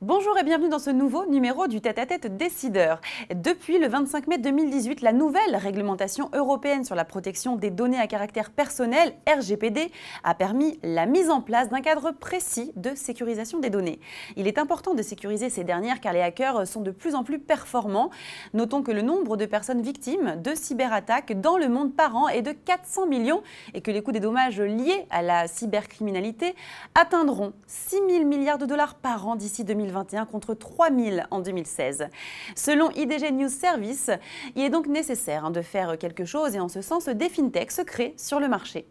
Bonjour et bienvenue dans ce nouveau numéro du Tête-à-Tête décideur. Depuis le 25 mai 2018, la nouvelle réglementation européenne sur la protection des données à caractère personnel, RGPD, a permis la mise en place d'un cadre précis de sécurisation des données. Il est important de sécuriser ces dernières car les hackers sont de plus en plus performants. Notons que le nombre de personnes victimes de cyberattaques dans le monde par an est de 400 millions et que les coûts des dommages liés à la cybercriminalité atteindront 6 000 milliards de dollars par an d'ici 2021 contre 3 000 en 2016. Selon IDG News Service, il est donc nécessaire de faire quelque chose et en ce sens, des fintechs se créent sur le marché.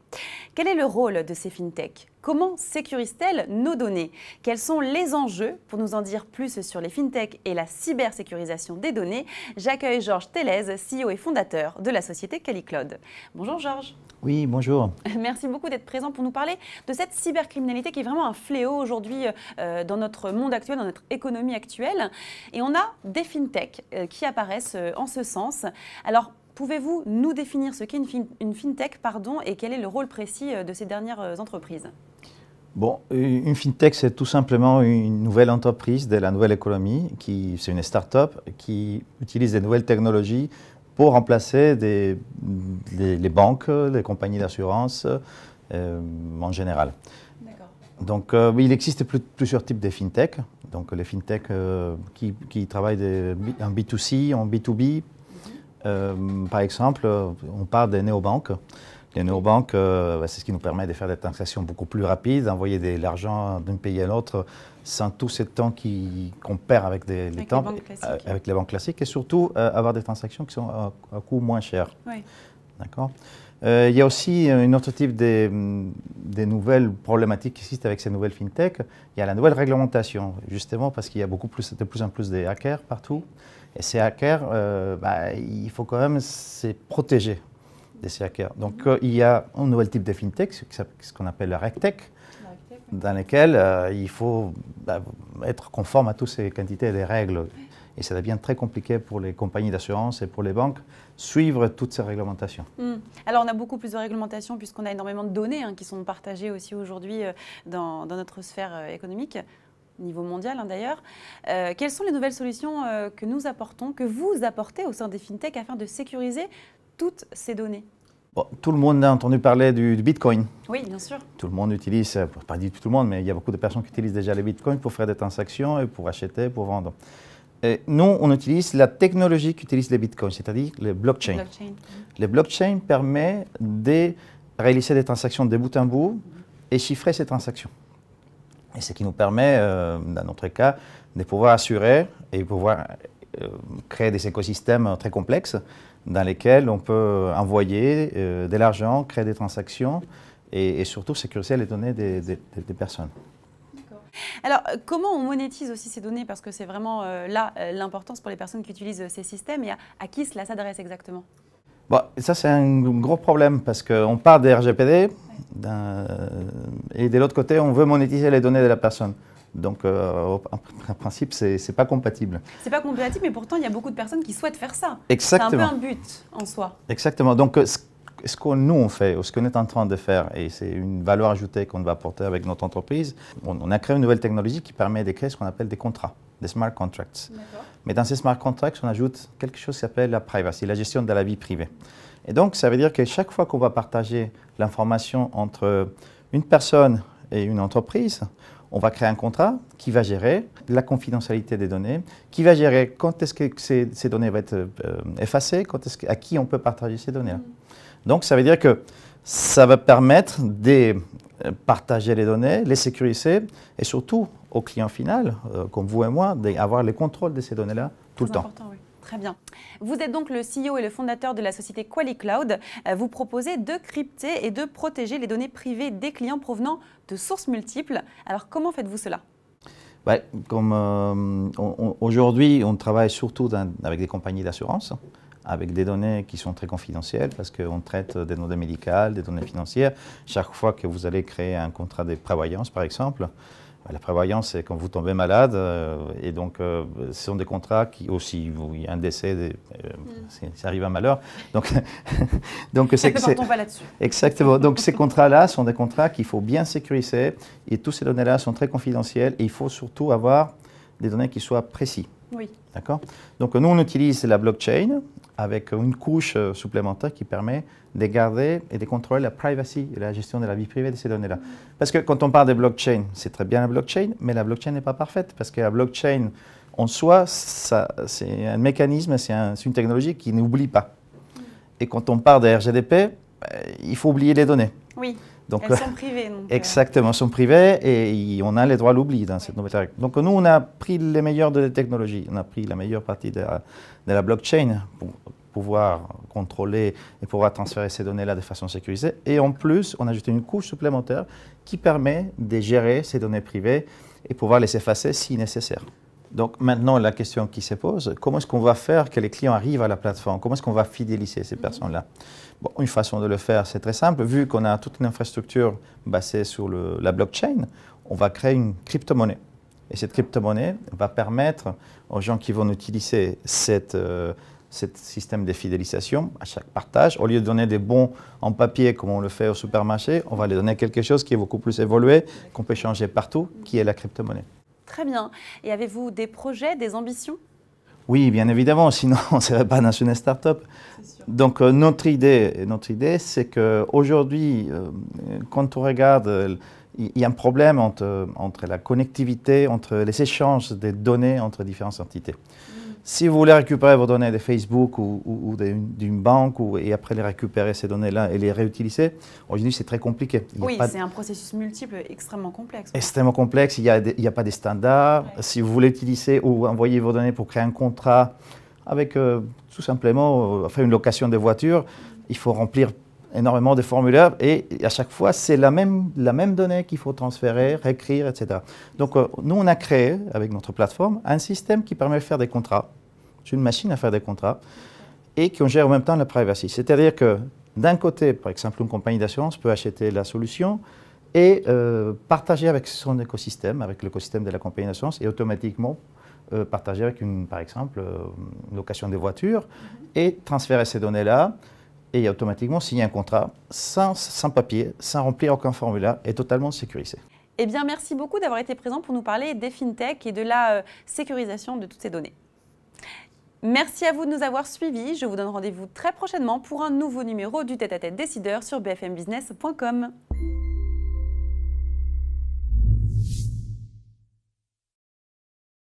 Quel est le rôle de ces fintechs ? Comment sécurisent-elles nos données? Quels sont les enjeux? Pour nous en dire plus sur les fintechs et la cybersécurisation des données, j'accueille Georges Tellez, CEO et fondateur de la société QualiCloud. Bonjour Georges. Oui, bonjour. Merci beaucoup d'être présent pour nous parler de cette cybercriminalité qui est vraiment un fléau aujourd'hui dans notre monde actuel, dans notre économie actuelle. Et on a des fintechs qui apparaissent en ce sens. Alors, pouvez-vous nous définir ce qu'est une fintech et quel est le rôle précis de ces dernières entreprises? Bon, une fintech, c'est tout simplement une nouvelle entreprise de la nouvelle économie, c'est une start-up qui utilise des nouvelles technologies pour remplacer les banques, les compagnies d'assurance en général. Donc, il existe plusieurs types de fintech. Donc, les fintech qui travaillent en B2C, en B2B. Par exemple, on parle des néobanques. Les néobanques, c'est ce qui nous permet de faire des transactions beaucoup plus rapides, d'envoyer de l'argent d'un pays à l'autre sans tout ce temps qu'on perd avec les banques classiques et surtout avoir des transactions qui sont à coût moins cher. Oui. D'accord. Il y a aussi un autre type des nouvelles problématiques qui existent avec ces nouvelles fintech. Il y a la nouvelle réglementation, justement parce qu'il y a de plus en plus de hackers partout. Et ces hackers, il faut quand même se protéger de ces hackers. Donc, il y a un nouvel type de fintech, ce qu'on appelle la RegTech, dans lesquelles il faut être conforme à toutes ces quantités de règles. Et ça devient très compliqué pour les compagnies d'assurance et pour les banques suivre toutes ces réglementations. Alors, on a beaucoup plus de réglementations puisqu'on a énormément de données qui sont partagées aussi aujourd'hui dans notre sphère économique. Niveau mondial d'ailleurs. Quelles sont les nouvelles solutions que nous apportons, que vous apportez au sein des fintechs afin de sécuriser toutes ces données? Bon, tout le monde a entendu parler du Bitcoin. Oui, bien sûr. Tout le monde utilise, pas dit tout le monde, mais il y a beaucoup de personnes qui utilisent déjà les Bitcoins pour faire des transactions et pour acheter, pour vendre. Et nous, on utilise la technologie qu'utilisent les Bitcoins, c'est-à-dire les blockchains. Les blockchains permettent de réaliser des transactions de bout en bout et chiffrer ces transactions. Et ce qui nous permet, dans notre cas, de pouvoir assurer et pouvoir créer des écosystèmes très complexes dans lesquels on peut envoyer de l'argent, créer des transactions et surtout sécuriser les données des personnes. Alors, comment on monétise aussi ces données? Parce que c'est vraiment là l'importance pour les personnes qui utilisent ces systèmes et à qui cela s'adresse exactement? Bon, ça, c'est un gros problème parce qu'on part des RGPD et de l'autre côté, on veut monétiser les données de la personne. Donc, en principe, ce n'est pas compatible. Ce n'est pas compatible, mais pourtant, il y a beaucoup de personnes qui souhaitent faire ça. Exactement. C'est un peu un but en soi. Exactement. Donc, ce que nous, on fait, ou ce qu'on est en train de faire, et c'est une valeur ajoutée qu'on va apporter avec notre entreprise, on a créé une nouvelle technologie qui permet de créer ce qu'on appelle des contrats, des smart contracts. Mais dans ces smart contracts, on ajoute quelque chose qui s'appelle la privacy, la gestion de la vie privée. Et donc, ça veut dire que chaque fois qu'on va partager l'information entre une personne et une entreprise, on va créer un contrat qui va gérer la confidentialité des données, qui va gérer quand est-ce que ces données vont être effacées, à qui on peut partager ces données-là. Donc, ça veut dire que ça va permettre de partager les données, les sécuriser et surtout au client final, comme vous et moi, d'avoir le contrôle de ces données-là tout le temps. Oui. Très bien. Vous êtes donc le CEO et le fondateur de la société QualiCloud. Vous proposez de crypter et de protéger les données privées des clients provenant de sources multiples. Alors, comment faites-vous cela? Aujourd'hui, on travaille surtout avec des compagnies d'assurance, avec des données qui sont très confidentielles parce qu'on traite des données médicales, des données financières. Chaque fois que vous allez créer un contrat de prévoyance, par exemple, la prévoyance, c'est quand vous tombez malade, et donc ce sont des contrats qui aussi, il y a un décès, ça arrive un malheur. Donc ne partons pas là-dessus. Exactement. Donc ces contrats-là sont des contrats qu'il faut bien sécuriser, et toutes ces données-là sont très confidentielles, et il faut surtout avoir des données qui soient précises. Oui. D'accord? Donc nous, on utilise la blockchain avec une couche supplémentaire qui permet de garder et de contrôler la privacy et la gestion de la vie privée de ces données-là. Parce que quand on parle de blockchain, c'est très bien la blockchain, mais la blockchain n'est pas parfaite parce que la blockchain, en soi, c'est un mécanisme, c'est une technologie qui n'oublie pas. Et quand on parle de RGPD, il faut oublier les données. Oui. Donc, elles sont privées. Donc, exactement, elles sont privées et on a les droits à l'oubli dans cette nouvelle règle. Donc nous, on a pris les meilleurs de la technologie, on a pris la meilleure partie de la blockchain pour pouvoir contrôler et pouvoir transférer ces données-là de façon sécurisée. Et en plus, on a ajouté une couche supplémentaire qui permet de gérer ces données privées et pouvoir les effacer si nécessaire. Donc maintenant, la question qui se pose, comment est-ce qu'on va faire que les clients arrivent à la plateforme? Comment est-ce qu'on va fidéliser ces personnes-là? Bon, une façon de le faire, c'est très simple. Vu qu'on a toute une infrastructure basée sur la blockchain, on va créer une crypto-monnaie. Et cette crypto-monnaie va permettre aux gens qui vont utiliser ce système de fidélisation à chaque partage, au lieu de donner des bons en papier comme on le fait au supermarché, on va les donner quelque chose qui est beaucoup plus évolué, qu'on peut changer partout, qui est la crypto-monnaie. Très bien. Et avez-vous des projets, des ambitions? Oui, bien évidemment, sinon on ne serait pas dans une start-up. Donc notre idée, c'est qu'aujourd'hui, quand on regarde, il y a un problème entre la connectivité, entre les échanges des données entre différentes entités. Si vous voulez récupérer vos données de Facebook ou d'une banque et après les récupérer ces données-là et les réutiliser, aujourd'hui c'est très compliqué. Oui, c'est un processus multiple extrêmement complexe. Extrêmement complexe, il n'y a pas de standards. Ouais. Si vous voulez utiliser ou envoyer vos données pour créer un contrat avec tout simplement faire une location de voiture, il faut remplir énormément de formulaires et à chaque fois c'est la même donnée qu'il faut transférer, réécrire, etc. Donc nous on a créé avec notre plateforme un système qui permet de faire des contrats. C'est une machine à faire des contrats et qui gère en même temps la privacy. C'est-à-dire que d'un côté, par exemple, une compagnie d'assurance peut acheter la solution et partager avec son écosystème, avec l'écosystème de la compagnie d'assurance et automatiquement partager avec, par exemple, une location de voitures et transférer ces données-là et automatiquement signer un contrat sans papier, sans remplir aucun formulaire et totalement sécurisé. Eh bien, merci beaucoup d'avoir été présent pour nous parler des fintech et de la sécurisation de toutes ces données. Merci à vous de nous avoir suivis. Je vous donne rendez-vous très prochainement pour un nouveau numéro du Tête-à-Tête décideur sur bfmbusiness.com.